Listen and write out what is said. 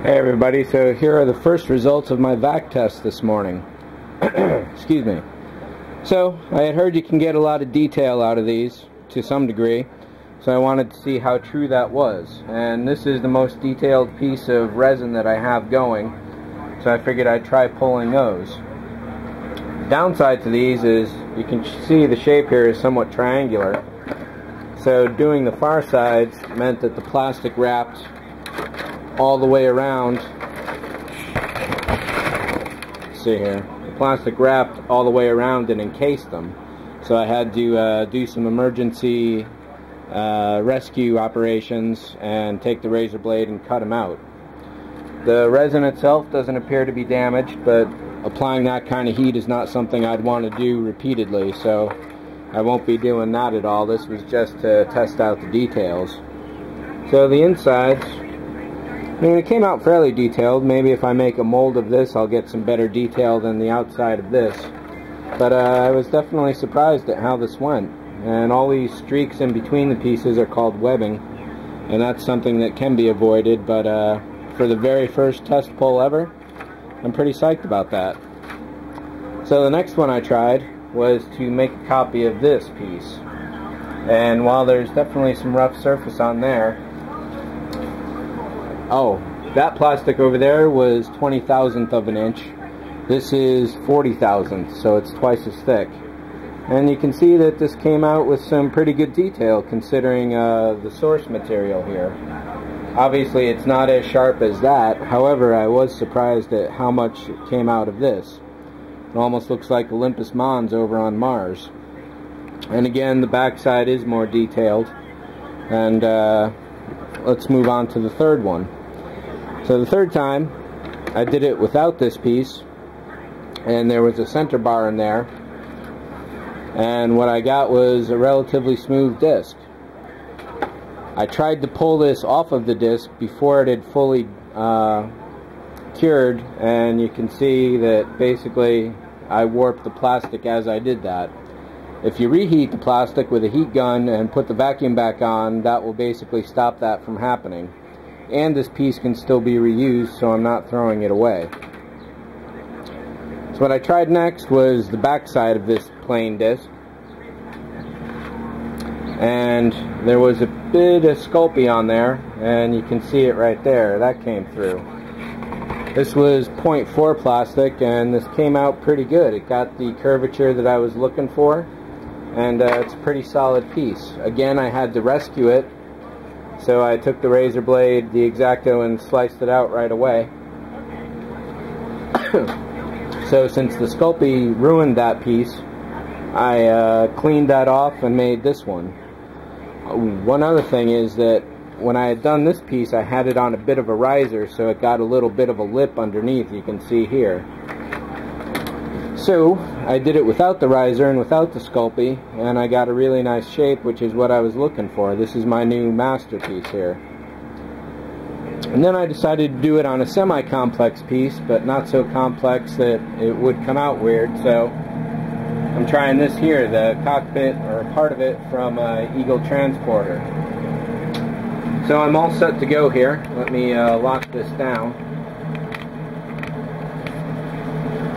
Hey everybody, so here are the first results of my vac test this morning. Excuse me. So, I had heard you can get a lot of detail out of these, to some degree, so I wanted to see how true that was. And this is the most detailed piece of resin that I have going, so I figured I'd try pulling those. The downside to these is, you can see the shape here is somewhat triangular, so doing the far sides meant that the plastic wrapped all the way around. See here, the plastic wrapped all the way around and encased them, so I had to do some emergency rescue operations and take the razor blade and cut them out. The resin itself doesn't appear to be damaged, but applying that kind of heat is not something I'd want to do repeatedly, so I won't be doing that at all. This was just to test out the details. So the insides, I mean, it came out fairly detailed. Maybe if I make a mold of this, I'll get some better detail than the outside of this. But I was definitely surprised at how this went. And all these streaks in between the pieces are called webbing, and that's something that can be avoided. But for the very first test pull ever, I'm pretty psyched about that. So the next one I tried was to make a copy of this piece. And while there's definitely some rough surface on there, oh, that plastic over there was 20,000th of an inch. This is 40,000th, so it's twice as thick. And you can see that this came out with some pretty good detail considering the source material here. Obviously it's not as sharp as that, however I was surprised at how much came out of this. It almost looks like Olympus Mons over on Mars. And again, the backside is more detailed. And let's move on to the third one. So the third time, I did it without this piece, and there was a center bar in there, and what I got was a relatively smooth disc. I tried to pull this off of the disc before it had fully cured, and you can see that basically I warped the plastic as I did that. If you reheat the plastic with a heat gun and put the vacuum back on, that will basically stop that from happening. And this piece can still be reused, so I'm not throwing it away. So what I tried next was the back side of this plain disc. And there was a bit of Sculpey on there, and you can see it right there. That came through. This was 0.4 plastic, and this came out pretty good. It got the curvature that I was looking for, and it's a pretty solid piece. Again, I had to rescue it, so I took the razor blade, the X-Acto, and sliced it out right away. So since the Sculpey ruined that piece, I cleaned that off and made this one. One other thing is that when I had done this piece, I had it on a bit of a riser, so it got a little bit of a lip underneath, you can see here. So I did it without the riser and without the Sculpey, and I got a really nice shape, which is what I was looking for. This is my new masterpiece here. And then I decided to do it on a semi-complex piece, but not so complex that it would come out weird, so I'm trying this here, the cockpit, or part of it, from Eagle Transporter. So I'm all set to go here. Let me lock this down.